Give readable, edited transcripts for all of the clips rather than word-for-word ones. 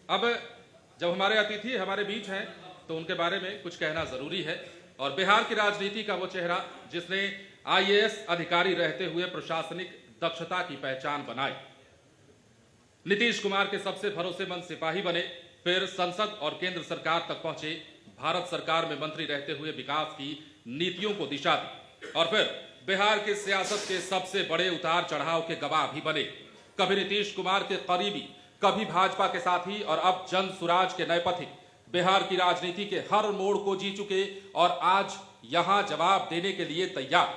अब जब हमारे अतिथि हमारे बीच हैं तो उनके बारे में कुछ कहना जरूरी है। और बिहार की राजनीति का वो चेहरा जिसने आईएएस अधिकारी रहते हुए प्रशासनिक दक्षता की पहचान बनाई, नीतीश कुमार के सबसे भरोसेमंद सिपाही बने, फिर संसद और केंद्र सरकार तक पहुंचे, भारत सरकार में मंत्री रहते हुए विकास की नीतियों को दिशा दी और फिर बिहार की सियासत के सबसे बड़े उतार चढ़ाव के गवाह भी बने। कभी नीतीश कुमार के करीबी, कभी भाजपा के साथी और अब जन सुराज के नए पथिक, बिहार की राजनीति के हर मोड़ को जी चुके और आज यहां जवाब देने के लिए तैयार।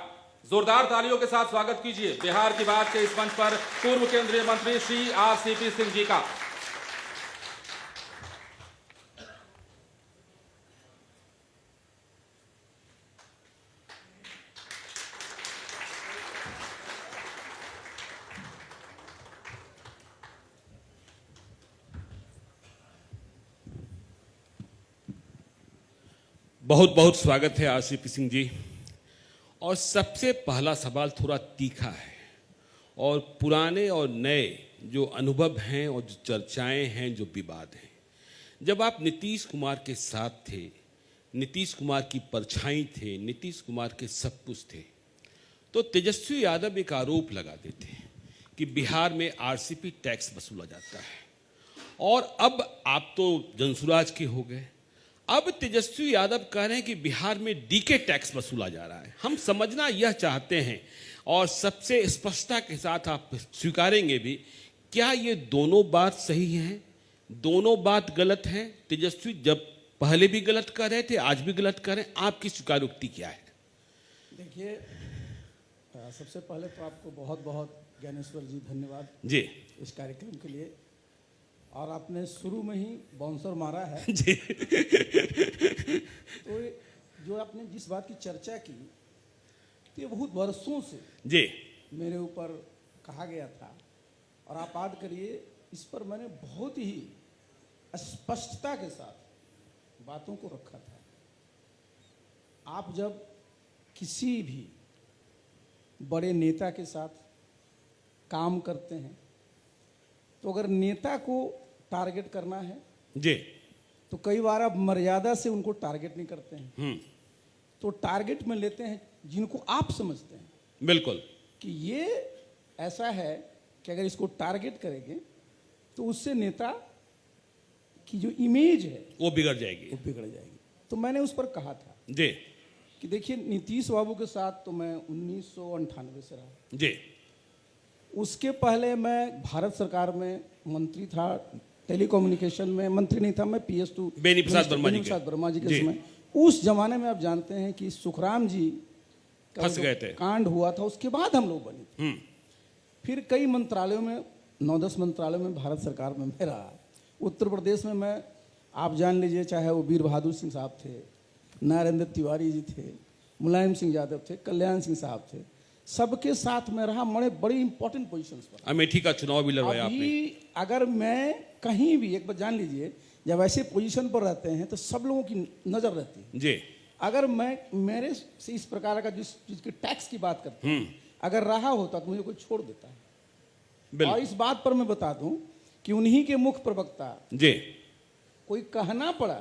जोरदार तालियों के साथ स्वागत कीजिए बिहार की बात के इस मंच पर पूर्व केंद्रीय मंत्री श्री आरसीपी सिंह जी का। बहुत बहुत स्वागत है आरसीपी सिंह जी। और सबसे पहला सवाल थोड़ा तीखा है और पुराने और नए जो अनुभव हैं और जो चर्चाएं हैं, जो विवाद हैं, जब आप नीतीश कुमार के साथ थे, नीतीश कुमार की परछाई थे, नीतीश कुमार के सब कुछ थे, तो तेजस्वी यादव एक आरोप लगाते थे कि बिहार में आरसीपी टैक्स वसूला जाता है। और अब आप तो जनसुराज के हो गए, अब तेजस्वी यादव कह रहे हैं कि बिहार में डीके टैक्स वसूला जा रहा है। हम समझना यह चाहते हैं और सबसे स्पष्टता के साथ आप स्वीकारेंगे भी, क्या ये दोनों बात सही हैं, दोनों बात गलत हैं? तेजस्वी जब पहले भी गलत कर रहे थे, आज भी गलत कर रहे हैं, आपकी स्वीकारोक्ति क्या है? देखिए, सबसे पहले तो आपको बहुत बहुत ज्ञानेश्वर जी धन्यवाद जी इस कार्यक्रम के लिए। और आपने शुरू में ही बाउंसर मारा है जी। तो जो आपने जिस बात की चर्चा की, तो ये बहुत वर्षों से जी मेरे ऊपर कहा गया था और आप याद करिए, इस पर मैंने बहुत ही स्पष्टता के साथ बातों को रखा था। आप जब किसी भी बड़े नेता के साथ काम करते हैं, तो अगर नेता को टारगेट करना है जी, तो कई बार आप मर्यादा से उनको टारगेट नहीं करते हैं, तो टारगेट में लेते हैं जिनको आप समझते हैं बिल्कुल कि ये ऐसा है कि अगर इसको टारगेट करेंगे तो उससे नेता की जो इमेज है वो बिगड़ जाएगी, वो बिगड़ जाएगी। तो मैंने उस पर कहा था जी कि देखिए, नीतीश बाबू के साथ तो मैं 1998 से रहा, जी, उसके पहले मैं भारत सरकार में मंत्री था, टेलीकम्युनिकेशन में मंत्री नहीं था मैं, PS2 बेनी प्रसाद वर्मा जी के समय। उस जमाने में आप जानते हैं कि सुखराम जी का फंस गए थे, कांड हुआ था, उसके बाद हम लोग बने। फिर कई मंत्रालयों में, 9-10 मंत्रालयों में भारत सरकार में मैं रहा। उत्तर प्रदेश में मैं, आप जान लीजिए, चाहे वो वीर बहादुर सिंह साहब थे, नरेंद्र तिवारी जी थे, मुलायम सिंह यादव थे, कल्याण सिंह साहब थे, सबके साथ में रहा, बड़ी इंपॉर्टेंट पोजीशंस पर। अमेठी का चुनाव भी लड़वाया आपने। अगर मैं कहीं भी, एक बार जान लीजिए, जब ऐसे पोजीशन पर रहते हैं तो सब लोगों की नजर रहती है जी। अगर मैं मेरे से इस प्रकार का जिस चीज के टैक्स की बात करता हूं, अगर रहा होता तो मुझे कोई छोड़ देता है। और इस बात पर मैं बता दूं कि उन्हीं के मुख्य प्रवक्ता जी कोई कहना पड़ा,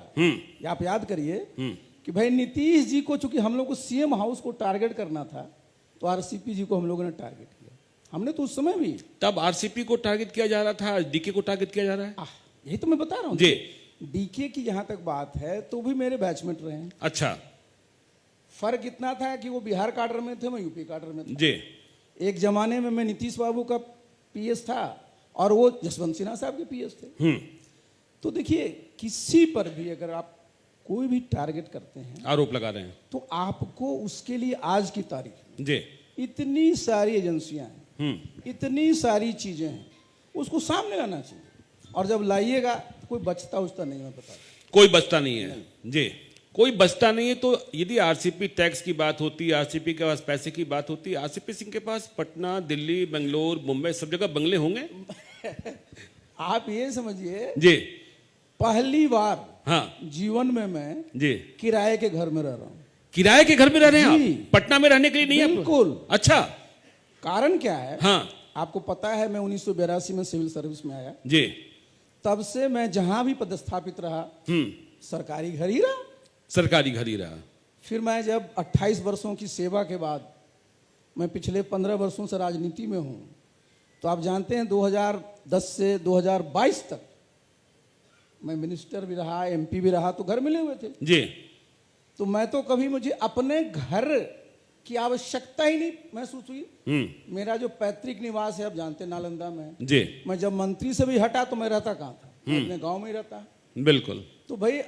आप याद करिए कि भाई नीतीश जी को, चूंकि हम लोग को सीएम हाउस को टारगेट करना था, तो आरसीपी जी को हम लोगों ने टारगेट किया। हमने तो उस समय भी, तब आरसीपी को टारगेट किया जा रहा था, डीके को टारगेट किया जा रहा है। यही तो मैं बता रहा हूँ जी। डीके की जहां तक बात है, तो भी मेरे बैचमेट रहे हैं। अच्छा, फर्क इतना था कि वो बिहार काडर में थे, मैं यूपी काडर में था। जी। एक जमाने में मैं नीतीश बाबू का PS था और वो जसवंत सिन्हा साहब के PS थे। तो देखिए, किसी पर भी अगर आप कोई भी टारगेट करते हैं, आरोप लगा रहे हैं, तो आपको उसके लिए आज की तारीख जी, इतनी सारी एजेंसियां हैं, इतनी सारी चीजें हैं, उसको सामने लाना चाहिए। और जब लाइएगा तो कोई बचता उचता नहीं, मैं बता, कोई बचता नहीं है जी, कोई बचता नहीं है। तो यदि आरसीपी टैक्स की बात होती, आरसीपी के पास पैसे की बात होती, आरसीपी सिंह के पास पटना, दिल्ली, बेंगलोर, मुंबई, सब जगह बंगले होंगे। आप ये समझिए, जी, पहली बार जीवन में मैं जी किराए के घर में रह रहा हूँ। किराए के घर में रह रहे हैं आप? पटना में रहने के लिए नहीं है? बिल्कुल। अच्छा, कारण क्या है? हाँ, आपको पता है, मैं 1982 में सिविल सर्विस में आया जी। तब से मैं जहां भी पदस्थापित रहा सरकारी घर ही रहा। सरकारी घर ही रहा। फिर मैं जब 28 वर्षों की सेवा के बाद मैं पिछले 15 वर्षों से राजनीति में हूं, तो आप जानते हैं 2010 से 2022 तक मैं मिनिस्टर भी रहा, एमपी भी रहा, तो घर मिले हुए थे जी। तो मैं तो कभी मुझे अपने घर की आवश्यकता ही नहीं महसूस हुई। मेरा जो पैतृक निवास है, आप जानते हैं नालंदा में जी। मैं जब मंत्री से भी हटा तो मैं रहता कहाँ था, मैं अपने गांव में ही रहता। बिल्कुल। तो भाई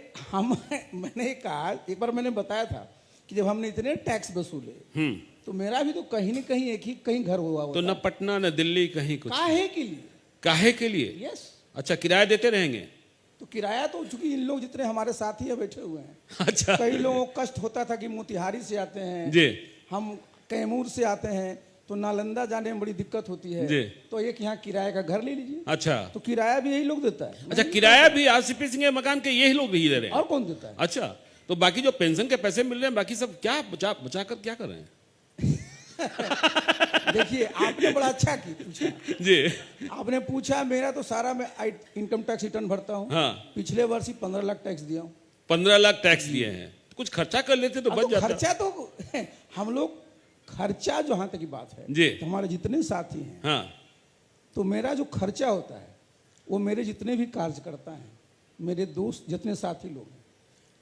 मैंने कहा, एक बार मैंने बताया था कि जब हमने इतने टैक्स वसूले तो मेरा भी तो कहीं न कहीं एक ही कहीं घर हुआ तो न पटना न दिल्ली कहीं कुछ। काहे के लिए? काहे के लिए? यस। अच्छा, किराया देते रहेंगे? तो किराया तो चूंकि इन लोग जितने हमारे साथी है बैठे हुए हैं, अच्छा। कई लोगों को कष्ट होता था कि मोतिहारी से आते हैं जी, हम कैमूर से आते हैं, तो नालंदा जाने में बड़ी दिक्कत होती है जी। तो एक यहाँ किराए का घर ले लीजिए। अच्छा। तो किराया भी यही लोग देता है। अच्छा, किराया भी आरसीपी सिंह के मकान के यही लोग नहीं दे रहे हैं? और कौन देता है? अच्छा, तो बाकी जो पेंशन के पैसे मिल रहे हैं, बाकी सब क्या बचा कर क्या कर रहे हैं? देखिए, आपने बड़ा अच्छा की पूछा जी। आपने पूछा, मेरा तो सारा मैं इनकम टैक्स रिटर्न भरता हूँ। हाँ। पिछले वर्ष ही 15 लाख टैक्स दिया हूँ। 15 लाख टैक्स दिए हैं, कुछ खर्चा कर लेते तो बच जाता। खर्चा तो हम लोग खर्चा जहां तक की बात है जी, तो हमारे जितने साथी हैं, हाँ, तो मेरा जो खर्चा होता है वो मेरे जितने भी कार्यकर्ता हैं, मेरे दोस्त जितने साथी लोग हैं,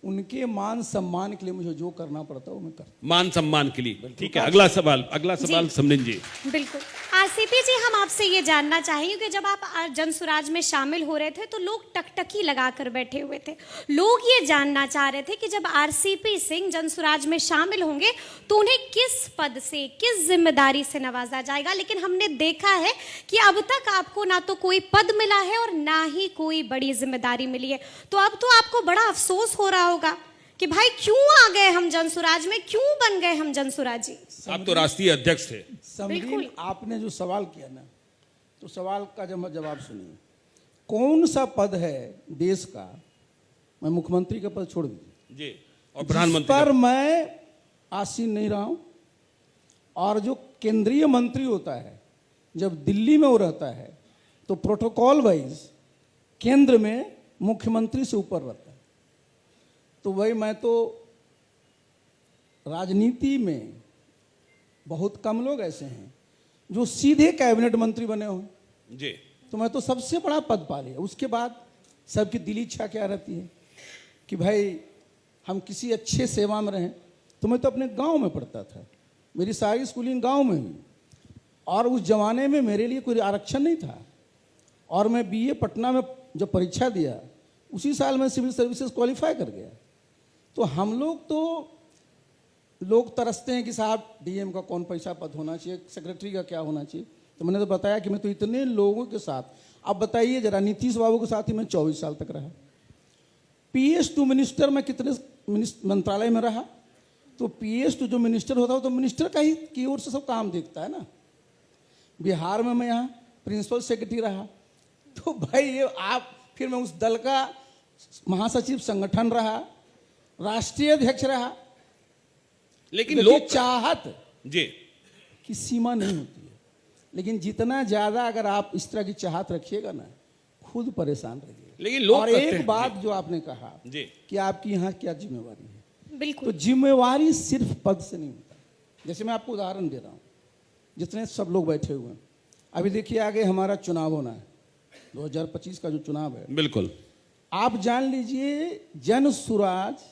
उनके मान सम्मान के लिए मुझे जो करना पड़ता है वो मैं करता हूं। मान सम्मान के लिए। ठीक है, अगला सवाल समरिन जी। बिल्कुल। आरसीपी जी, हम आपसे ये जानना चाहेंगे कि जब आप जनसुराज में शामिल हो रहे थे तो लोग टकटकी लगाकर बैठे हुए थे। लोग ये जानना चाह रहे थे कि जब आरसीपी सिंह जनसुराज में शामिल होंगे तो उन्हें किस पद से, किस जिम्मेदारी से नवाजा जाएगा। लेकिन हमने देखा है कि अब तक आपको ना तो कोई पद मिला है और ना ही कोई बड़ी जिम्मेदारी मिली है। तो अब तो आपको बड़ा अफसोस हो रहा होगा कि भाई क्यों आ गए हम जनसुराज में, क्यों बन गए हम जनसुराजी। आप तो राष्ट्रीय अध्यक्ष थे। समरीन, आपने जो सवाल किया ना, तो सवाल का जवाब सुनिए। कौन सा पद है देश का, मैं मुख्यमंत्री का पद छोड़ दीजिए जी, और प्रधानमंत्री पर मैं आसीन नहीं रहा हूं। और जो केंद्रीय मंत्री होता है, जब दिल्ली में वो रहता है तो प्रोटोकॉल वाइज केंद्र में मुख्यमंत्री से ऊपर रहता है। तो भाई मैं तो राजनीति में बहुत कम लोग ऐसे हैं जो सीधे कैबिनेट मंत्री बने हो जी। तो मैं तो सबसे बड़ा पद पा लिया। उसके बाद सबकी दिली इच्छा क्या रहती है कि भाई हम किसी अच्छे सेवा में रहें। तो मैं तो अपने गांव में पढ़ता था, मेरी सारी स्कूलिंग गांव में हुई, और उस जमाने में मेरे लिए कोई आरक्षण नहीं था। और मैं बीए पटना में जब परीक्षा दिया, उसी साल मैं सिविल सर्विसेज क्वालिफाई कर गया। तो हम लोग तरसते हैं कि साहब डीएम का कौन पैसा पद होना चाहिए, सेक्रेटरी का क्या होना चाहिए। तो मैंने तो बताया कि मैं तो इतने लोगों के साथ, अब बताइए जरा, नीतीश बाबू के साथ ही मैं 24 साल तक रहा। पीएस टू मिनिस्टर में कितने मंत्रालय में रहा। तो पीएस टू जो मिनिस्टर होता है तो मिनिस्टर का ही की ओर से सब काम देखता है ना। बिहार में मैं यहाँ प्रिंसिपल सेक्रेटरी रहा। तो भाई ये आप, फिर मैं उस दल का महासचिव संगठन रहा, राष्ट्रीय अध्यक्ष रहा। लेकिन लोग चाहत जी की सीमा नहीं होती है, लेकिन जितना ज्यादा अगर आप इस तरह की चाहत रखिएगा ना, खुद परेशान रहिएगा। लेकिन लोग और एक बात जो आपने कहा जी कि आपकी यहाँ क्या जिम्मेवारी है, बिल्कुल। तो जिम्मेवारी सिर्फ पद से नहीं होता। जैसे मैं आपको उदाहरण दे रहा हूँ, जितने सब लोग बैठे हुए हैं, अभी देखिए आगे हमारा चुनाव होना है, 2025 का जो चुनाव है। बिल्कुल। आप जान लीजिए जनसुराज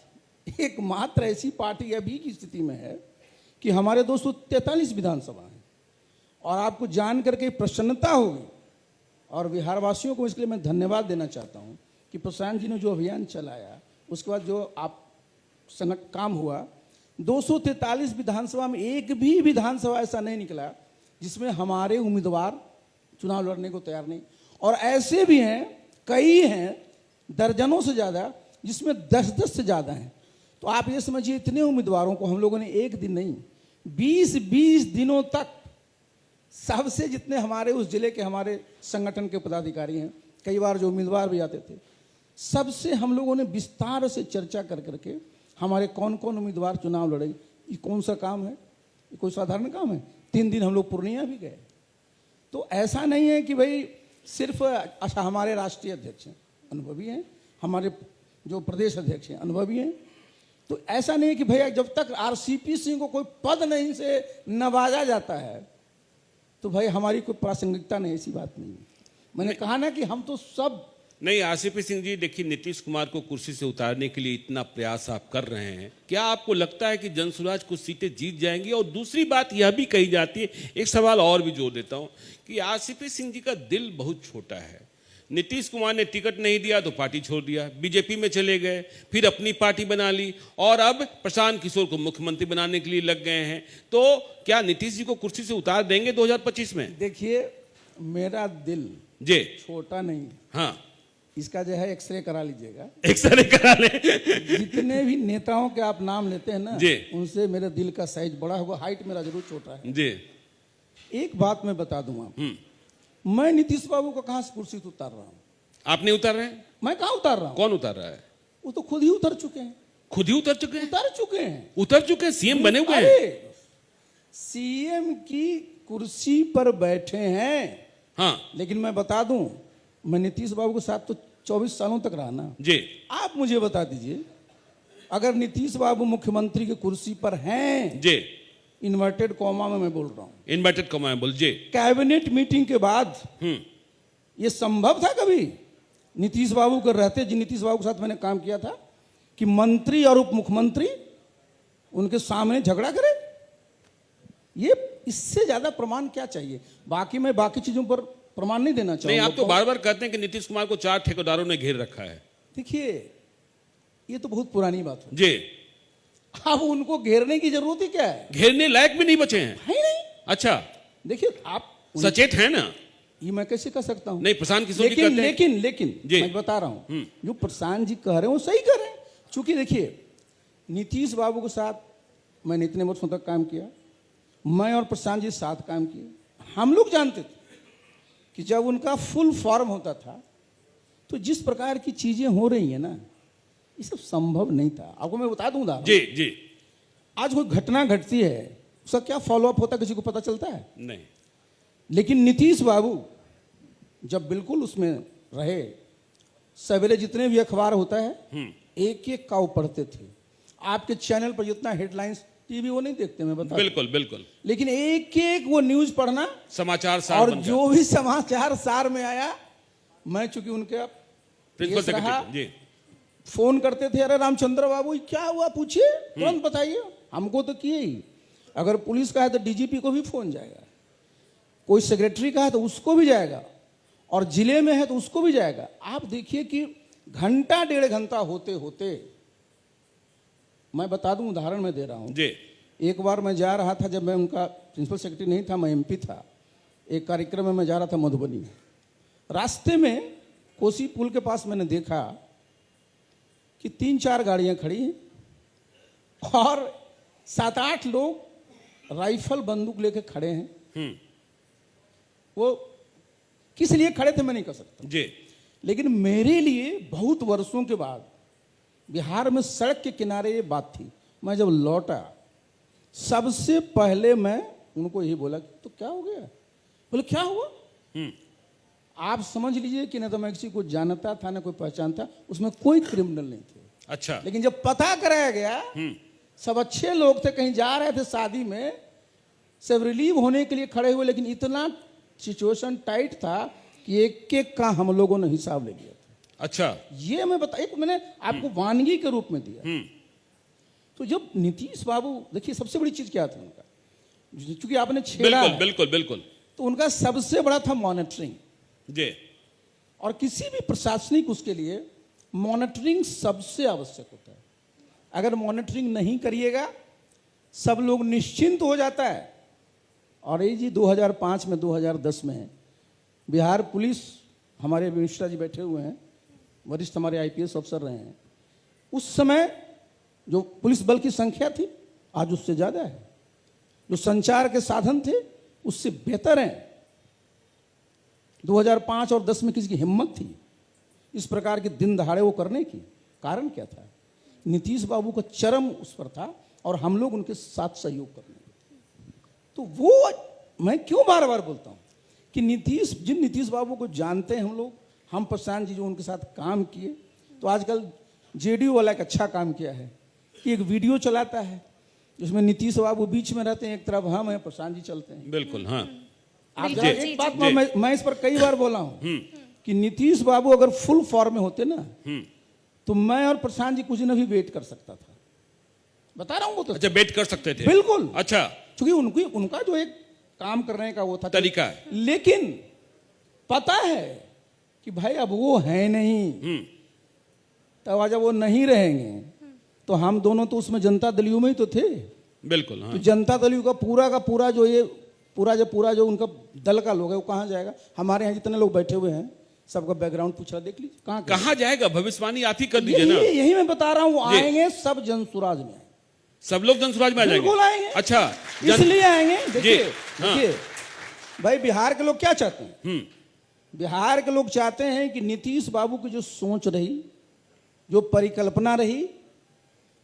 एकमात्र ऐसी पार्टी अभी की स्थिति में है कि हमारे 243 विधानसभा हैं। और आपको जान करके प्रसन्नता होगी, और बिहार वासियों को इसलिए मैं धन्यवाद देना चाहता हूं कि प्रशांत जी ने जो अभियान चलाया, उसके बाद जो आप काम हुआ, 243 विधानसभा में एक भी विधानसभा ऐसा नहीं निकला जिसमें हमारे उम्मीदवार चुनाव लड़ने को तैयार नहीं। और ऐसे भी हैं, कई हैं, दर्जनों से ज़्यादा, जिसमें 10-10 से ज़्यादा हैं। तो आप ये समझिए, इतने उम्मीदवारों को हम लोगों ने एक दिन नहीं, 20-20 दिनों तक, सबसे जितने हमारे उस जिले के हमारे संगठन के पदाधिकारी हैं, कई बार जो उम्मीदवार भी आते थे, सबसे हम लोगों ने विस्तार से चर्चा कर करके हमारे कौन कौन उम्मीदवार चुनाव लड़े, ये कौन सा काम है, ये कोई साधारण काम है। 3 दिन हम लोग पूर्णिया भी गए। तो ऐसा नहीं है कि भाई सिर्फ अच्छा हमारे राष्ट्रीय अध्यक्ष हैं, अनुभवी हैं, हमारे जो प्रदेश अध्यक्ष हैं अनुभवी हैं। तो ऐसा नहीं कि भैया जब तक आरसीपी सिंह को कोई पद नहीं से नवाजा जाता है तो भाई हमारी कोई प्रासंगिकता नहीं, ऐसी बात नहीं है। मैंने कहा ना कि हम तो सब नहीं, आरसीपी सिंह जी, देखिए नीतीश कुमार को कुर्सी से उतारने के लिए इतना प्रयास आप कर रहे हैं, क्या आपको लगता है कि जनसुराज कुछ सीटें जीत जाएंगी? और दूसरी बात यह भी कही जाती है, एक सवाल और भी जोड़ देता हूं कि आरसीपी सिंह जी का दिल बहुत छोटा है। नीतीश कुमार ने टिकट नहीं दिया तो पार्टी छोड़ दिया, बीजेपी में चले गए, फिर अपनी पार्टी बना ली और अब प्रशांत किशोर को मुख्यमंत्री बनाने के लिए लग गए हैं। तो क्या नीतीश जी को कुर्सी से उतार देंगे 2025 में? देखिए, मेरा दिल जी छोटा नहीं, हाँ, इसका जो है एक्सरे करा लीजिएगा, एक्सरे करा ले। जितने भी नेताओं के आप नाम लेते हैं ना जी, उनसे मेरे दिल का साइज बड़ा होगा, हाइट मेरा जरूर छोटा है जी। एक बात मैं बता दूं आप, मैं नीतीश बाबू को कहां से कुर्सी से उतार रहा हूं? आप नहीं उतार रहे हैं? मैं कहां उतार रहा हूं? कौन उतार रहा है? वो तो खुद ही उतर चुके हैं। खुद ही उतर चुके हैं? उतर चुके हैं, उतर चुके हैं, सीएम बने हुए हैं। सीएम की कुर्सी पर बैठे हैं। हाँ लेकिन मैं बता दूं, मैं नीतीश बाबू के साथ तो 24 सालों तक रहा ना जी। आप मुझे बता दीजिए, अगर नीतीश बाबू मुख्यमंत्री की कुर्सी पर हैं जी, इन्वर्टेड कॉमा में मैं बोल रहा हूं, इन्वर्टेड कॉमा बोल जी, कैबिनेट मीटिंग के बाद ये संभव था कभी नीतीश बाबू के रहते, जिन नीतीश बाबू के साथ मैंने काम किया था, कि मंत्री और उप मुख्यमंत्री उनके सामने झगड़ा करे? ये इससे ज्यादा प्रमाण क्या चाहिए? बाकी मैं बाकी चीजों पर प्रमाण नहीं देना नहीं, चाहूंगा। आप तो बार बार कहते हैं कि नीतीश कुमार को 4 ठेकेदारों ने घेर रखा है। देखिए, ये तो बहुत पुरानी बात है जी। अब उनको घेरने की जरूरत ही क्या है? घेरने लायक भी नहीं बचे हैं। है ही नहीं। अच्छा, देखिए आप सचेत है ना? ये मैं कैसे कह सकता हूं? नहीं, प्रशांत किशोर जी लेकिन कहते हैं। लेकिन जी। मैं बता रहा हूं, जो प्रशांत जी कह रहे हैं वो सही कह रहे हैं। चूंकि देखिए, नीतीश बाबू के साथ मैंने इतने वर्षों तक काम किया, मैं और प्रशांत जी साथ काम किए। हम लोग जानते थे कि जब उनका फुल फॉर्म होता था तो जिस प्रकार की चीजें हो रही है ना, ये सब संभव नहीं था। आपको मैं बता दूं उदाहरण, जी जी। आज कोई घटना घटती है, उसका क्या फॉलोअप होता है किसी को पता चलता है? नहीं। लेकिन नीतीश बाबू जब बिल्कुल उसमें रहे, सवेरे जितने भी अखबार होता है एक एक का वो पढ़ते थे। आपके चैनल पर जितना हेडलाइंस, टीवी वो नहीं देखते, मैं बता, बिल्कुल बिल्कुल, लेकिन एक एक वो न्यूज पढ़ना, समाचार सार और बन जो भी समाचार सार में आया, मैं चूंकि उनके प्रिंसिपल PS रहा, सेक्रेटरी जी, फोन करते थे, अरे रामचंद्र बाबू क्या हुआ पूछिए, तुरंत बताइए। हमको तो किए ही, अगर पुलिस का है तो डीजीपी को भी फोन जाएगा, कोई सेक्रेटरी का है तो उसको भी जाएगा, और जिले में है तो उसको भी जाएगा। आप देखिए कि घंटा 1.5 घंटा होते होते, मैं बता दूं, उदाहरण मैं दे रहा हूं जी। एक बार मैं जा रहा था, जब मैं उनका प्रिंसिपल सेक्रेटरी नहीं था, मैं एमपी था, एक कार्यक्रम में मैं जा रहा था मधुबनी। रास्ते में कोसी पुल के पास मैंने देखा कि 3-4 गाड़ियां खड़ी हैं और 7-8 लोग राइफल बंदूक लेके खड़े हैं। वो किस लिए खड़े थे मैं नहीं कह सकता जी, लेकिन मेरे लिए बहुत वर्षों के बाद बिहार में सड़क के किनारे ये बात थी। मैं जब लौटा, सबसे पहले मैं उनको यही बोला कि तो क्या हो गया? बोले क्या हुआ? आप समझ लीजिए कि ना तो मैं किसी को जानता था ना कोई पहचानता, उसमें कोई क्रिमिनल नहीं थे। अच्छा। लेकिन जब पता कराया गया, सब अच्छे लोग थे, कहीं जा रहे थे शादी में, सब रिलीव होने के लिए खड़े हुए, लेकिन इतना सिचुएशन टाइट था कि एक एक का हम लोगों ने हिसाब ले लिया था। अच्छा, ये मैं बता, एक मैंने आपको वानगी के रूप में दिया। तो जब नीतीश बाबू, देखिए सबसे बड़ी चीज क्या था उनका, क्योंकि आपने छेड़ा बिल्कुल है, बिल्कुल बिल्कुल, तो उनका सबसे बड़ा था मॉनिटरिंग। जी। और किसी भी प्रशासनिक उसके लिए मॉनिटरिंग सबसे आवश्यक होता है। अगर मॉनिटरिंग नहीं करिएगा, सब लोग निश्चिंत हो जाता है। और ये जी 2005 में 2010 में बिहार पुलिस, हमारे मिश्रा जी बैठे हुए हैं, वरिष्ठ हमारे आईपीएस अफसर रहे हैं, उस समय जो पुलिस बल की संख्या थी आज उससे ज्यादा है, जो संचार के साधन थे उससे बेहतर हैं। 2005 और 10 में किसी की हिम्मत थी इस प्रकार के दिन दहाड़े वो करने की? कारण क्या था? नीतीश बाबू का चरम उस पर था और हम लोग उनके साथ सहयोग करने लगे। तो वो मैं क्यों बार बार बोलता हूं कि जिन नीतीश बाबू को जानते हैं हम लोग, हम प्रशांत जी जो उनके साथ काम किए, तो आजकल जेडीयू वाला एक अच्छा काम किया है कि एक वीडियो चलाता है जिसमें नीतीश बाबू बीच में रहते हैं, एक तरफ हम हैं, प्रशांत जी चलते हैं। बिल्कुल, हाँ। आप जरा एक बात मैं इस पर कई बार बोला हूं कि नीतीश बाबू अगर फुल फॉर्म में होते ना, तो मैं और प्रशांत जी कुछ दिन भी वेट कर सकता था। बता रहा हूं वो तो। अच्छा, वेट कर सकते थे? बिल्कुल। अच्छा, क्योंकि उनका जो एक काम करने का वो था तरीका है। लेकिन पता है कि भाई अब वो है नहीं, तब जब वो नहीं रहेंगे तो हम दोनों तो उसमें जनता दलियों में ही तो थे। बिल्कुल, हाँ। तो जनता दलियों का पूरा जो उनका दल का लोग है वो कहाँ जाएगा? हमारे यहाँ जितने लोग बैठे हुए हैं सबका बैकग्राउंड पूछ रहा, देख लीजिए कहाँ जाएगा। भविष्यवाणी आप ही कर दीजिए ना। यही मैं बता रहा हूँ, आएंगे सब जनसुराज में, सब लोग जनसुराज में आ जाएंगे। बिल्कुल आएंगे। अच्छा, इसलिए आएंगे। देखिए हाँ। भाई, बिहार के लोग क्या चाहते हैं? बिहार के लोग चाहते हैं कि नीतीश बाबू की जो सोच रही, जो परिकल्पना रही,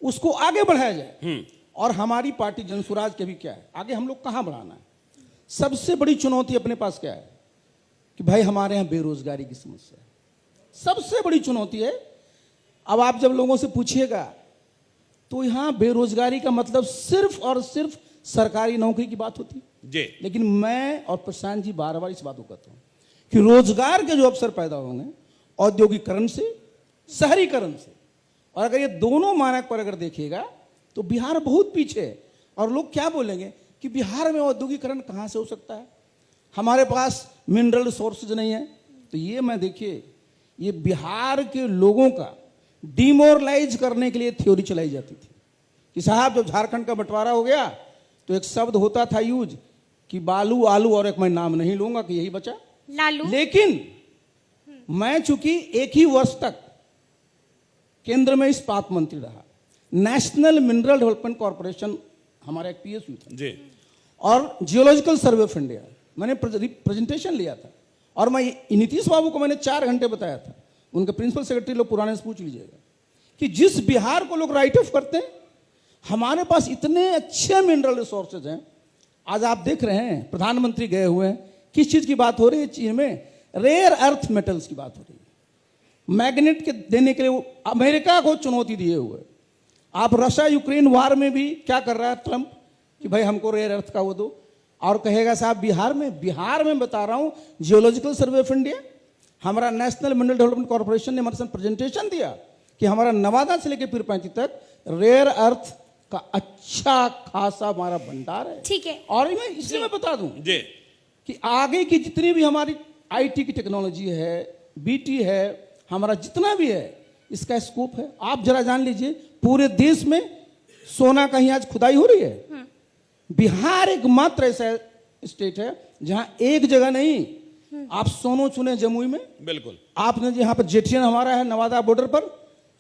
उसको आगे बढ़ाया जाए। और हमारी पार्टी जनसुराज के भी क्या है, आगे हम लोग कहां बढ़ाना है? सबसे बड़ी चुनौती अपने पास क्या है कि भाई हमारे यहां बेरोजगारी की समस्या है, सबसे बड़ी चुनौती है। अब आप जब लोगों से पूछिएगा तो यहां बेरोजगारी का मतलब सिर्फ और सिर्फ सरकारी नौकरी की बात होती है। लेकिन मैं और प्रशांत जी बार बार इस बात को कहता हूं कि रोजगार के जो अवसर पैदा होंगे औद्योगिकरण से, शहरीकरण से, और अगर ये दोनों मानक पर अगर देखिएगा तो बिहार बहुत पीछे है। और लोग क्या बोलेंगे कि बिहार में औद्योगिकरण कहां से हो सकता है, हमारे पास मिनरल रिसोर्सेज नहीं है। तो ये मैं देखिए, ये बिहार के लोगों का डिमोरलाइज करने के लिए थ्योरी चलाई जाती थी कि साहब जब झारखंड का बंटवारा हो गया तो एक शब्द होता था यूज कि बालू आलू, और एक मैं नाम नहीं लूंगा कि यही बचा लालू। लेकिन मैं चूंकि एक ही वर्ष तक केंद्र में इस्पात मंत्री रहा, नेशनल मिनरल डेवलपमेंट कॉर्पोरेशन हमारा एक पीएसयू था जी, और जियोलॉजिकल सर्वे ऑफ इंडिया मैंने प्रेजेंटेशन लिया था, और मैं नीतीश बाबू को मैंने 4 घंटे बताया था। उनके प्रिंसिपल सेक्रेटरी लोग पुराने से पूछ लीजिएगा कि जिस बिहार को लोग राइट ऑफ करते हैं, हमारे पास इतने अच्छे मिनरल रिसोर्सेज हैं। आज आप देख रहे हैं प्रधानमंत्री गए हुए हैं, किस चीज की बात हो रही है? चीन में रेयर अर्थ मेटल्स की बात हो रही है। मैग्नेट के देने के लिए वो अमेरिका को चुनौती दिए हुए। आप रशिया यूक्रेन वार में भी क्या कर रहा है ट्रंप कि भाई हमको रेयर अर्थ का वो दो, और कहेगा साहब बिहार में बता रहा हूं, जियोलॉजिकल सर्वे ऑफ इंडिया, हमारा नेशनल मिनरल डेवलपमेंट कॉर्पोरेशन ने हमारे साथ प्रेजेंटेशन दिया कि हमारा नवादा से लेकर पीरपैंती तक रेयर अर्थ का अच्छा खासा हमारा भंडार है। ठीक है। और मैं इसलिए मैं बता दूं कि आगे की जितनी भी हमारी आईटी की टेक्नोलॉजी है, बीटी है, हमारा जितना भी है, इसका स्कोप है। आप जरा जान लीजिए, पूरे देश में सोना कहीं आज खुदाई हो रही है। बिहार एकमात्र ऐसा स्टेट है जहां एक जगह नहीं, आप सोनो चुने जमुई में, बिल्कुल आपने यहाँ पर जेठियन हमारा है नवादा बॉर्डर पर,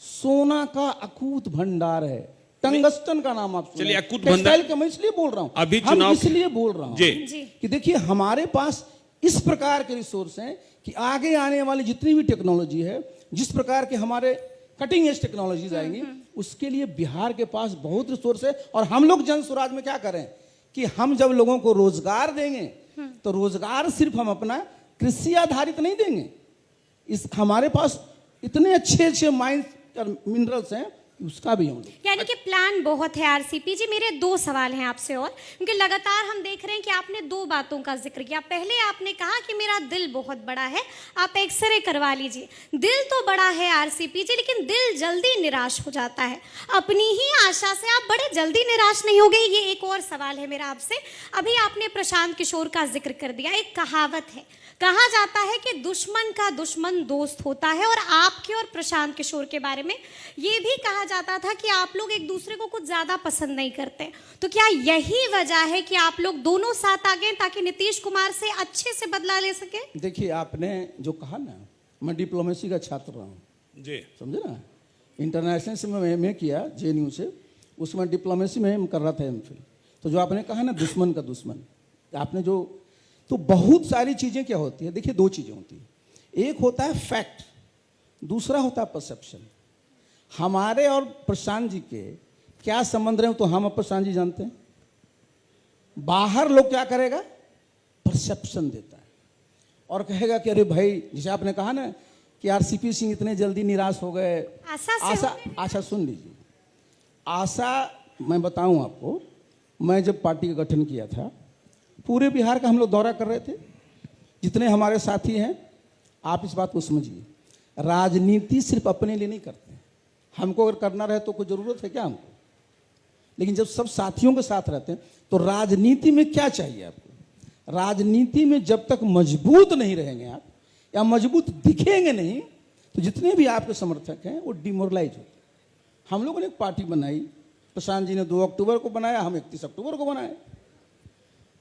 सोना का अकूत भंडार है। टंगस्टन का नाम आप चलिए, अकूत भंडार का मैं इसलिए बोल रहा हूं, अभी हम चुनाव इसलिए बोल रहा हूं कि देखिए हमारे पास इस प्रकार के रिसोर्स हैं कि आगे आने वाली जितनी भी टेक्नोलॉजी है, जिस प्रकार के हमारे कटिंग एज टेक्नोलॉजीज आएंगी, उसके लिए बिहार के पास बहुत रिसोर्स है। और हम लोग जन स्वराज में क्या करें कि हम जब लोगों को रोजगार देंगे तो रोजगार सिर्फ हम अपना कृषि आधारित नहीं देंगे, इस हमारे पास इतने अच्छे अच्छे माइंस और मिनरल्स हैं, उसका भी हम लोग, यानी कि प्लान बहुत है। आरसीपी जी, मेरे 2 सवाल हैं आपसे और, क्योंकि लगातार हम देख रहे हैं कि आपने 2 बातों का जिक्र किया। पहले आपने कहा कि मेरा दिल बहुत बड़ा है, आप एक्सरे करवा लीजिए। दिल तो बड़ा है आरसीपी जी, लेकिन दिल जल्दी निराश हो जाता है। अपनी ही आशा से आप बड़े जल्दी निराश नहीं हो गए? ये एक और सवाल है मेरा आपसे। अभी आपने प्रशांत किशोर का जिक्र कर दिया। एक कहावत है, कहा जाता है कि दुश्मन का दुश्मन दोस्त होता है, और आपके और प्रशांत किशोर के बारे में ये भी कहा जाता था कि आप लोग एक दूसरे को कुछ ज्यादा पसंद नहीं करते। तो क्या यही वजह है कि आप लोग दोनों साथ आ गए ताकि नीतीश कुमार से अच्छे से बदला ले सके? देखिए आपने जो कहा ना, मैं डिप्लोमेसी का छात्र रहा हूँ जी, समझे ना। इंटरनेशनल से मैं एमए किया जेएनयू से, उसमें डिप्लोमेसी में कर रहा था एमफिल। तो जो आपने कहा ना दुश्मन का दुश्मन, आपने जो, तो बहुत सारी चीजें क्या होती है, देखिए 2 चीजें होती है। एक होता है फैक्ट, दूसरा होता है परसेप्शन। हमारे और प्रशांत जी के क्या संबंध रहे तो हम और प्रशांत जी जानते हैं। बाहर लोग क्या करेगा, परसेप्शन देता है। और कहेगा कि अरे भाई, जैसे आपने कहा ना कि आरसीपी सिंह इतने जल्दी निराश हो गए। आशा सुन लीजिए, आशा मैं बताऊं आपको, मैं जब पार्टी का गठन किया था, पूरे बिहार का हम लोग दौरा कर रहे थे, जितने हमारे साथी हैं। आप इस बात को समझिए, राजनीति सिर्फ अपने लिए नहीं करते। हमको अगर करना रहे तो कोई ज़रूरत है क्या हमको? लेकिन जब सब साथियों के साथ रहते हैं तो राजनीति में क्या चाहिए आपको? राजनीति में जब तक मजबूत नहीं रहेंगे आप, या मजबूत दिखेंगे नहीं, तो जितने भी आपके समर्थक हैं वो डिमोरलाइज होते हैं। हम लोगों ने एक पार्टी बनाई, प्रशांत जी ने 2 अक्टूबर को बनाया, हम 31 अक्टूबर को बनाए।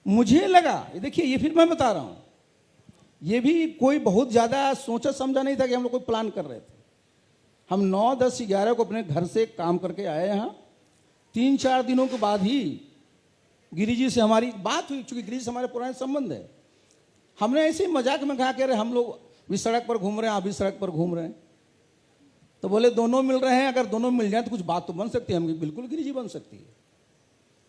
मुझे लगा, ये देखिए, ये फिर मैं बता रहा हूँ, ये भी कोई बहुत ज़्यादा सोचा समझा नहीं था कि हम लोग कोई प्लान कर रहे थे। हम 9, 10, 11 को अपने घर से काम करके आए यहाँ। 3-4 दिनों के बाद ही गिरी जी से हमारी बात हुई, चूंकि गिरी से हमारे पुराने संबंध है। हमने ऐसे ही मजाक में कहा कि अरे हम लोग भी सड़क पर घूम रहे हैं, आप भी सड़क पर घूम रहे हैं। तो बोले दोनों मिल रहे हैं, अगर दोनों मिल जाए तो कुछ बात तो बन सकती है। हम बिल्कुल गिरी जी बन सकती है।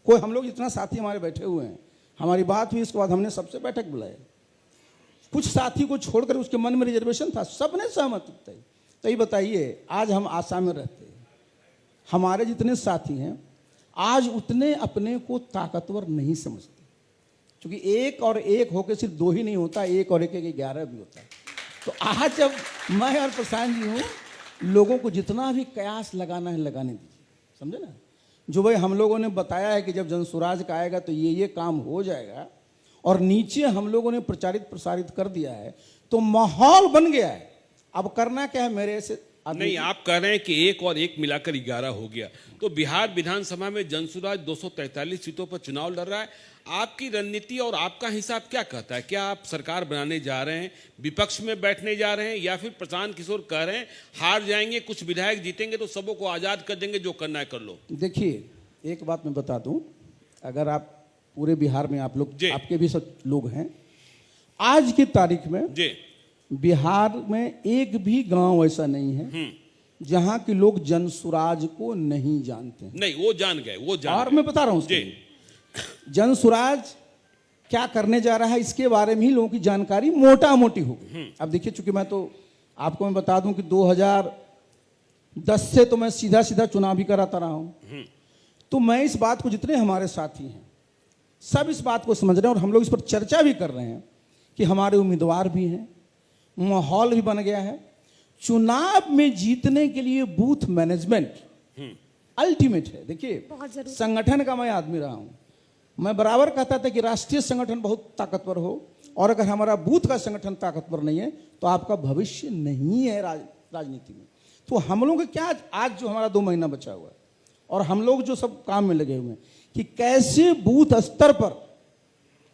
कोई, हम लोग जितना साथी हमारे बैठे हुए हैं, हमारी बात हुई, इसके बाद हमने सबसे बैठक बुलाई। कुछ साथी को छोड़कर उसके मन में रिजर्वेशन था, सबने सहमति बताई। तो ये बताइए, आज हम आशा में रहते हैं, हमारे जितने साथी हैं आज उतने अपने को ताकतवर नहीं समझते, क्योंकि 1 और 1 होकर सिर्फ 2 ही नहीं होता, 1 और 1 11 भी होता है। तो आज जब मैं और प्रशांत जी हूँ, लोगों को जितना भी कयास लगाना है लगाने दीजिए, समझे ना। जो भाई हम लोगों ने बताया है कि जब जनसुराज का आएगा तो ये काम हो जाएगा, और नीचे हम लोगों ने प्रचारित प्रसारित कर दिया है, तो माहौल बन गया है। अब करना क्या है मेरे से? नहीं, आप कह रहे हैं कि 1 और 1 मिलाकर 11 हो गया। तो बिहार विधानसभा में जनसुराज 243 सीटों पर चुनाव लड़ रहा है। आपकी रणनीति और आपका हिसाब क्या कहता है? क्या आप सरकार बनाने जा रहे हैं, विपक्ष में बैठने जा रहे हैं, या फिर प्रशांत किशोर कह रहे हैं हार जाएंगे, कुछ विधायक जीतेंगे तो सबों को आजाद कर देंगे, जो करना है कर लो? देखिए, एक बात मैं बता दूं, अगर आप पूरे बिहार में आप लोग, आपके भी सब लोग हैं, आज की तारीख में बिहार में एक भी गांव ऐसा नहीं है जहां के लोग जनसुराज को नहीं जानते। नहीं, वो जान गए, वो जान और मैं बता रहा हूं, जनसुराज क्या करने जा रहा है इसके बारे में ही लोगों की जानकारी मोटा मोटी हो गई। अब देखिए, चूंकि मैं आपको बता दूं कि 2010 से तो मैं सीधा सीधा चुनाव भी कराता रहा हूं, तो मैं इस बात को, जितने हमारे साथी हैं सब इस बात को समझ रहे हैं, और हम लोग इस पर चर्चा भी कर रहे हैं कि हमारे उम्मीदवार भी हैं, माहौल भी बन गया है। चुनाव में जीतने के लिए बूथ मैनेजमेंट अल्टीमेट है। देखिए, संगठन का मैं आदमी रहा हूं, मैं बराबर कहता था कि राष्ट्रीय संगठन बहुत ताकतवर हो, और अगर हमारा बूथ का संगठन ताकतवर नहीं है तो आपका भविष्य नहीं है राजनीति में। तो हम लोग क्या, आज जो हमारा 2 महीना बचा हुआ है, और हम लोग जो सब काम में लगे हुए हैं कि कैसे बूथ स्तर पर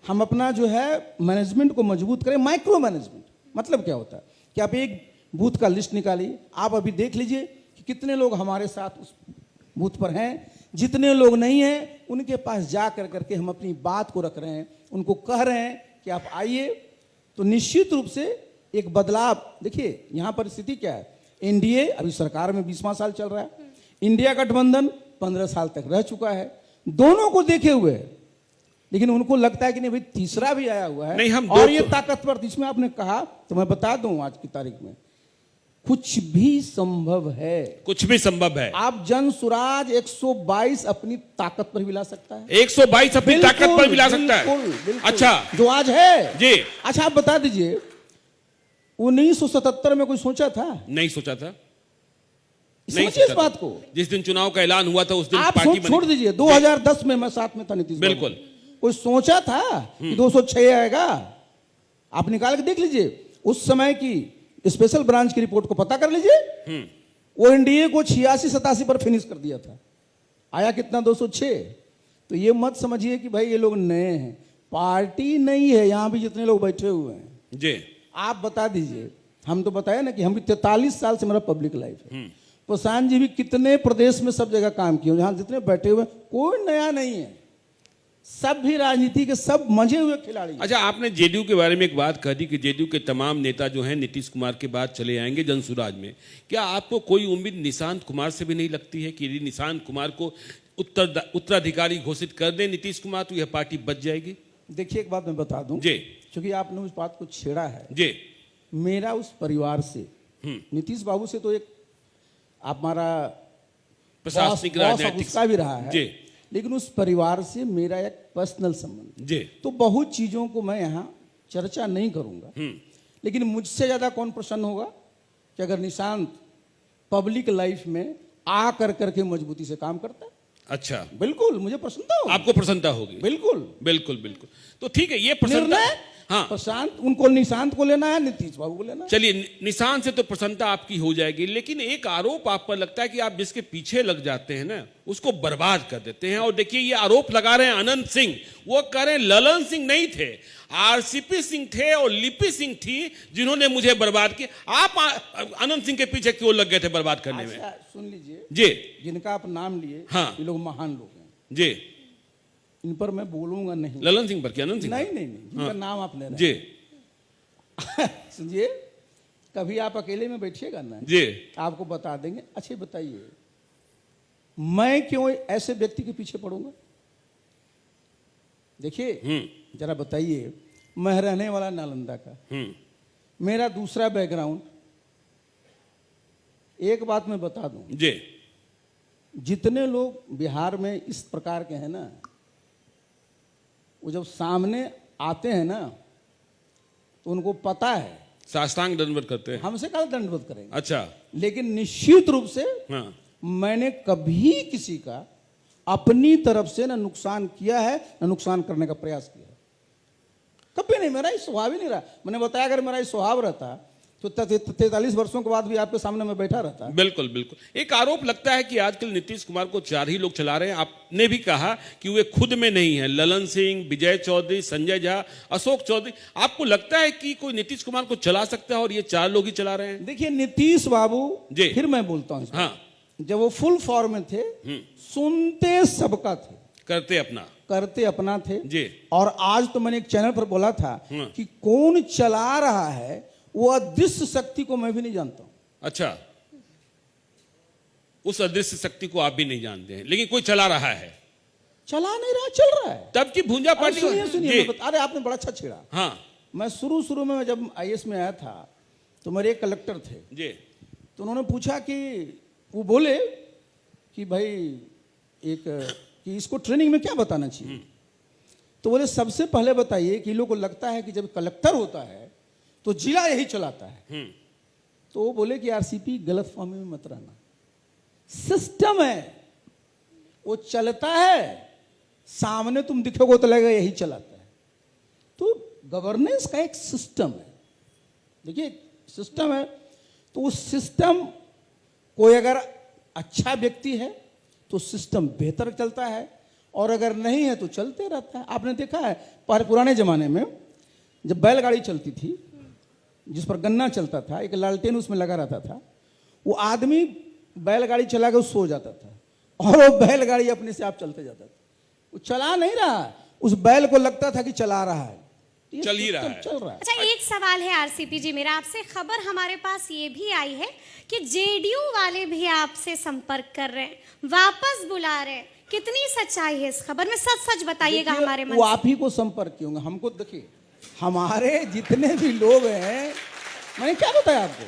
हम अपना जो है मैनेजमेंट को मजबूत करें। माइक्रो मैनेजमेंट मतलब क्या होता है कि आप एक बूथ का लिस्ट निकालिए, आप अभी देख लीजिए कि कितने लोग हमारे साथ उस बूथ पर हैं, जितने लोग नहीं हैं उनके पास जा करके हम अपनी बात को रख रहे हैं, उनको कह रहे हैं कि आप आइए। तो निश्चित रूप से एक बदलाव। देखिए, यहाँ पर स्थिति क्या है, एनडीए अभी सरकार में 20वां साल चल रहा है, इंडिया गठबंधन 15 साल तक रह चुका है, दोनों को देखे हुए है, लेकिन उनको लगता है कि नहीं भाई तीसरा भी आया हुआ है, नहीं हम और ये ताकतवर। इसमें आपने कहा तो मैं बता दूं, आज की तारीख में कुछ भी संभव है, कुछ भी संभव है। आप जनसुराज 122 अपनी ताकत पर भी ला सकता है, 122 अपनी ताकत पर भी ला सकता है। बिल्कुल, अच्छा, जो आज है जी। अच्छा, आप बता दीजिए, 1977 में कोई सोचा था? नहीं सोचा था, नहीं सोचा इस बात को। जिस दिन चुनाव का ऐलान हुआ था उस दिन आप पार्टी छोड़ दीजिए, 2010 में मैं साथ में था नीतीश, बिल्कुल। कोई सोचा था कि 206 आएगा? आप निकाल के देख लीजिए, उस समय की स्पेशल ब्रांच की रिपोर्ट को पता कर लीजिए, वो एनडीए को 86-87 पर फिनिश कर दिया था, आया कितना? 206। तो ये मत समझिए कि भाई ये लोग नए हैं, पार्टी नहीं है, यहां भी जितने लोग बैठे हुए हैं जी। आप बता दीजिए, हम तो बताए ना कि हम भी 43 साल से मेरा पब्लिक लाइफ है। प्रशांत जी भी कितने प्रदेश में सब जगह काम किए, जहां जितने बैठे हुए, कोई नया नहीं है, सब भी राजनीति के सब मजे हुए खिलाड़ी। अच्छा, आपने जेडीयू के बारे में एक बात कह दी कि जेडीयू के तमाम नेता जो हैं नीतीश कुमार के बाद चले आएंगे जनसुराज में। क्या आपको कोई उम्मीद निशांत कुमार से भी नहीं लगती है कि यदि निशांत कुमार को उत्तराधिकारी घोषित कर दें नीतीश कुमार तो यह पार्टी बच जाएगी? देखिए एक बात मैं बता दूं जी क्योंकि आपने उस बात को छेड़ा है। जी मेरा उस परिवार से, नीतीश बाबू से तो एक हमारा प्रशासनिक बॉस राजनीतिक उसका भी रहा है, जी लेकिन उस परिवार से मेरा एक पर्सनल संबंध, जी तो बहुत चीजों को मैं यहाँ चर्चा नहीं करूंगा। लेकिन मुझसे ज्यादा कौन प्रसन्न होगा कि अगर निशांत पब्लिक लाइफ में आ कर करके मजबूती से काम करता है। अच्छा, बिल्कुल मुझे प्रसन्नता होगी, आपको प्रसन्नता होगी। बिल्कुल बिल्कुल बिल्कुल, तो ठीक है, ये प्रसन्नता। निर्णय हाँ, प्रशांत उनको, निशांत को लेना है, नीतीश बाबू को लेना है। चलिए, निशान से तो प्रसन्नता आपकी हो जाएगी, लेकिन एक आरोप आप पर लगता है कि आप जिसके पीछे लग जाते हैं ना, उसको बर्बाद कर देते हैं। और देखिए, ये आरोप लगा रहे हैं अनंत सिंह, वो कह रहे हैं ललन सिंह नहीं थे, आरसीपी सिंह थे और लिपि सिंह थी जिन्होंने मुझे बर्बाद किया। आप अनंत सिंह के पीछे क्यों लग गए थे बर्बाद करने में? अच्छा, सुन लीजिए, जी जिनका आप नाम लिए, हाँ। ये लोग महान लोग हैं, जी, इन पर मैं बोलूंगा नहीं। ललन सिंह पर क्या? अनंत सिंह? नहीं नहीं नहीं, जिनका नाम आप ले रहे जी हैं। सुनिए, कभी आप अकेले में बैठिएगा ना, जी आपको बता देंगे। अच्छे बताइए, मैं क्यों ऐसे व्यक्ति के पीछे पड़ूंगा? देखिए जरा बताइए, मैं रहने वाला नालंदा का, मेरा दूसरा बैकग्राउंड। एक बात मैं बता दूं, जी जितने लोग बिहार में इस प्रकार के हैं ना, वो जब सामने आते हैं ना तो उनको पता है साष्टांग दंडवत करते हैं। हमसे कल दंडवत करेंगे। अच्छा, लेकिन निश्चित रूप से हाँ, मैंने कभी किसी का अपनी तरफ से ना नुकसान किया है, ना नुकसान करने का प्रयास किया है, कभी नहीं। मेरा ये स्वभाव ही नहीं रहा। मैंने बताया, अगर मेरा ये स्वभाव रहता तो 43 वर्षों के बाद भी आपके सामने मैं बैठा रहता। बिल्कुल बिल्कुल। एक आरोप लगता है कि आजकल नीतीश कुमार को 4 ही लोग चला रहे हैं। आपने भी कहा कि वे खुद में नहीं है, ललन सिंह, विजय चौधरी, संजय झा, अशोक चौधरी। आपको लगता है कि कोई नीतीश कुमार को चला सकता है और ये 4 लोग ही चला रहे हैं? देखिए, नीतीश बाबू, जी। फिर मैं बोलता हूं, हाँ, जब वो फुल फॉर्म में थे, सुनते सबका थे, करते अपना, करते अपना थे। जी। और आज तो मैंने एक चैनल पर बोला था कि कौन चला रहा है वो अदृश्य शक्ति को मैं भी नहीं जानता हूं। अच्छा, उस अदृश्य शक्ति को आप भी नहीं जानते हैं, लेकिन कोई चला रहा है। चला नहीं रहा, चल रहा है। तब की भूंजा अरे पार्टी। सुनिए सुनिए, जी, मैं अरे आपने बड़ा अच्छा छेड़ा। हाँ मैं शुरू में जब आईएएस में आया था तो मेरे एक कलेक्टर थे, जी, तो उन्होंने पूछा कि, वो बोले कि भाई कि इसको ट्रेनिंग में क्या बताना चाहिए। तो बोले सबसे पहले बताइए कि लोगों को लगता है कि जब कलेक्टर होता है तो जिला यही चलाता है। तो वो बोले कि आरसीपी गलत फहमी में मत रहना, सिस्टम है, वो चलता है, सामने तुम दिखोगे तो लगेगा यही चलाता है। तो गवर्नेंस का एक सिस्टम है, देखिए सिस्टम है, तो उस सिस्टम कोई अगर अच्छा व्यक्ति है तो सिस्टम बेहतर चलता है, और अगर नहीं है तो चलते रहता है। आपने देखा है पुराने जमाने में जब बैलगाड़ी चलती थी, जिस पर गन्ना चलता था, एक लालटेन उसमें लगा रहता था, वो आदमी बैलगाड़ी चला के सो जाता था और वो बैलगाड़ी अपने से आप चलते जाता था। वो चला नहीं रहा, उस बैल को लगता था कि चला रहा है, ये चल ही रहा सिस्टम है। चल रहा है। अच्छा, एक सवाल है आरसीपी जी मेरा आपसे। खबर हमारे पास ये भी आई है कि जेडीयू वाले भी आपसे संपर्क कर रहे हैं, वापस बुला रहे हैं। कितनी सच्चाई है इस खबर में? सच सच बताइएगा देखिए, हमारे मन वो से। आप ही को संपर्क किए होंगे, हमको देखिए, हमारे जितने भी लोग हैं, मैंने क्या बताया आपको,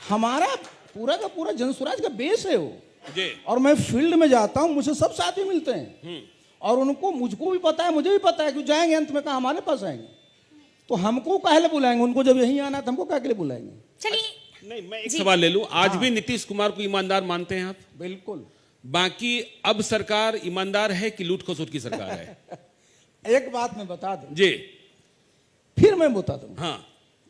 हमारा पूरा का पूरा जनसुराज का बेस है वो। जी, और मैं फील्ड में जाता हूं, मुझे सब साथी मिलते हैं, और उनको, मुझको भी पता है, मुझे भी पता है कि जाएंगे अंत में कहा हमारे पास आएंगे, तो हमको काहे बुलाएंगे? उनको जब यहीं आना था, हमको काहे के लिए बुलाएंगे? चलिए, नहीं, मैं एक सवाल ले लूं। आज भी नीतीश कुमार को ईमानदार मानते हैं आप? बिल्कुल। बाकी अब सरकार ईमानदार है कि लूट खसोट की सरकार है? एक बात मैं बता दूं, जी, फिर मैं बता दूं हाँ,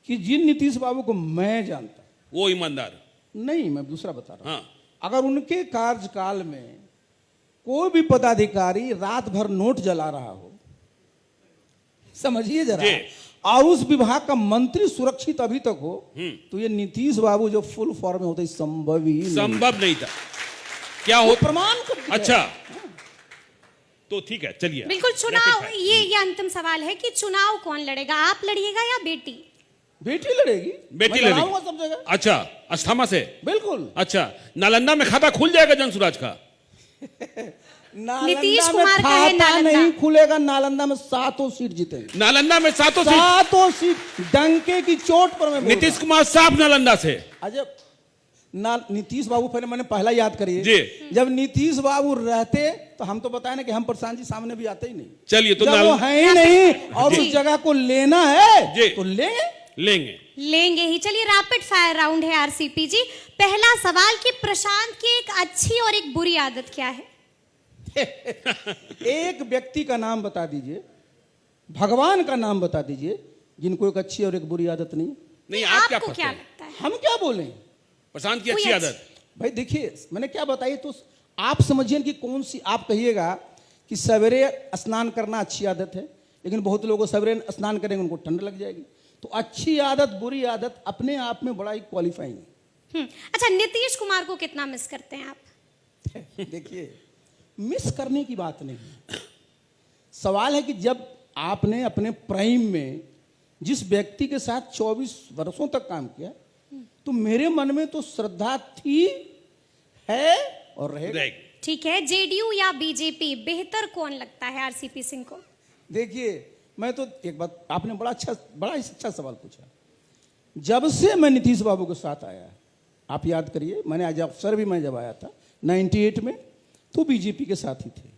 कि जिन नीतीश बाबू को मैं जानता, वो ईमानदार नहीं, मैं दूसरा बता रहा हूं, हाँ, अगर उनके कार्यकाल में कोई भी पदाधिकारी रात भर नोट जला रहा हो, समझिए जरा, जी। और उस विभाग का मंत्री सुरक्षित अभी तक हो, तो ये नीतीश बाबू जो फुल फॉर्म में होते, संभव ही नहीं। संभव नहीं था। क्या वो हो प्रमाण कर दिया। अच्छा, तो ठीक है, चलिए। बिल्कुल। चुनाव, ये अंतिम सवाल है कि चुनाव कौन लड़ेगा, आप लड़िएगा या बेटी? बेटी लड़ेगी, बेटी मैं लड़ेगी। लड़ाऊंगा सब जगह। अच्छा, अस्थामा से? बिल्कुल। अच्छा, नालंदा में खाता खुल जाएगा जनसुराज का? नीतीश नालंदा में कुमार का है खाता नालंदा। नहीं खुलेगा। नालंदा में 7 सीट जीतेंगे, नालंदा में 7 सीट। 7 सीट डंके की चोट पर मैं बोल नीतीश कुमार साफ नालंदा से। अजब ना नीतीश बाबू, पहले मैंने पहला याद करिए जी। जब नीतीश बाबू रहते तो हम तो बताए ना कि हम प्रशांत जी सामने भी आते ही नहीं। चलिए तो जब वो है ही नहीं और जी। उस जगह को लेना है जी। तो लेंगे। लेंगे ही। चलिए रैपिड फायर राउंड है आरसीपी जी। पहला सवाल कि प्रशांत की एक अच्छी और एक बुरी आदत क्या है? एक व्यक्ति का नाम बता दीजिए, भगवान का नाम बता दीजिए जिनको एक अच्छी और एक बुरी आदत नहीं। नहीं, आप क्या आपको पढ़ते क्या हैं? लगता है? हम क्या बोलें प्रशांत की कोई अच्छी अच्छी- आदत। भाई? देखिए मैंने क्या बताई तो आप समझिए कि कौन सी। आप कहिएगा कि सवेरे स्नान करना अच्छी आदत है, लेकिन बहुत लोगों को सवेरे स्नान करेंगे उनको ठंड लग जाएगी। तो अच्छी आदत बुरी आदत अपने आप में बड़ा ही क्वालिफाइंग है। अच्छा, नीतीश कुमार को कितना मिस करते हैं आप? देखिए मिस करने की बात नहीं है। सवाल है कि जब आपने अपने प्राइम में जिस व्यक्ति के साथ 24 वर्षों तक काम किया तो मेरे मन में तो श्रद्धा थी, है और रहेगा। ठीक है, जेडीयू या बीजेपी, बेहतर कौन लगता है आरसीपी सिंह को? देखिए मैं तो एक बात, आपने बड़ा ही अच्छा सवाल पूछा। जब से मैं नीतीश बाबू के साथ आया, आप याद करिए मैंने आज अफसर भी मैं जब आया था 98 में तो बीजेपी के साथ ही थे।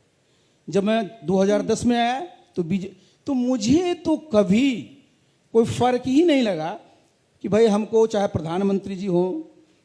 जब मैं 2010 में आया तो मुझे तो कभी कोई फर्क ही नहीं लगा कि भाई हमको चाहे प्रधानमंत्री जी हो,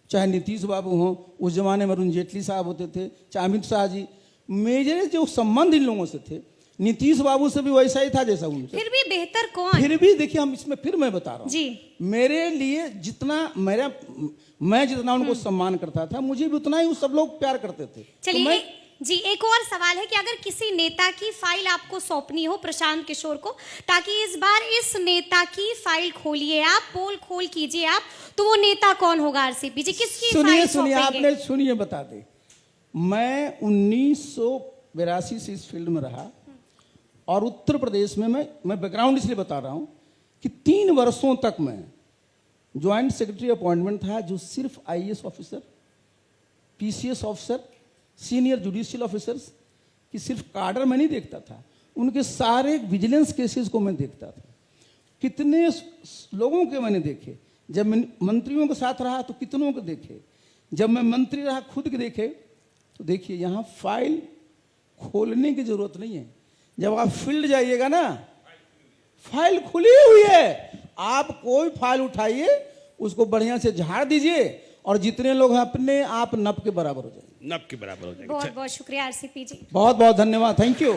चाहे नीतीश बाबू हो, उस जमाने में अरुण जेटली साहब होते थे, चाहे अमित शाह जी, मेरे जो संबंध इन लोगों से थे नीतीश बाबू से भी वैसा ही था जैसा उनसे। फिर भी बेहतर कौन? फिर भी देखिए हम इसमें फिर मैं बता रहा हूँ जी। मेरे लिए जितना मैं जितना उनको सम्मान करता था, मुझे भी उतना ही वो सब लोग प्यार करते थे। चलिए तो मैं जी, एक और सवाल है कि अगर किसी नेता की फाइल आपको सौंपनी हो प्रशांत किशोर को, ताकि इस बार इस नेता की फाइल खोलिए आप, पोल खोल कीजिए आप, तो वो नेता कौन होगा आरसीपी जी? किसकी फाइल सुनिए सौंपेंगे? आपने सुनिए बता दे। मैं 1982 से इस फील्ड में रहा और उत्तर प्रदेश में मैं बैकग्राउंड इसलिए बता रहा हूं कि 3 वर्षों तक मैं ज्वाइंट सेक्रेटरी अपॉइंटमेंट था, जो सिर्फ IAS officer, PCS officer, senior judicial officers की सिर्फ कार्डर में नहीं देखता था, उनके सारे विजिलेंस केसेस को मैं देखता था। कितने लोगों के मैंने देखे, जब मैं मंत्रियों के साथ रहा तो कितनों को देखे, जब मैं मंत्री रहा खुद के देखे। तो देखिए यहाँ फाइल खोलने की जरूरत नहीं है। जब आप फील्ड जाइएगा ना, फाइल खुली हुई है, आप कोई फाइल उठाइए, उसको बढ़िया से झाड़ दीजिए और जितने लोग हैं अपने आप नप के बराबर हो जाएंगे। नब के बराबर हो जाएंगे। बहुत बहुत शुक्रिया आरसीपी जी। बहुत बहुत धन्यवाद, थैंक यू।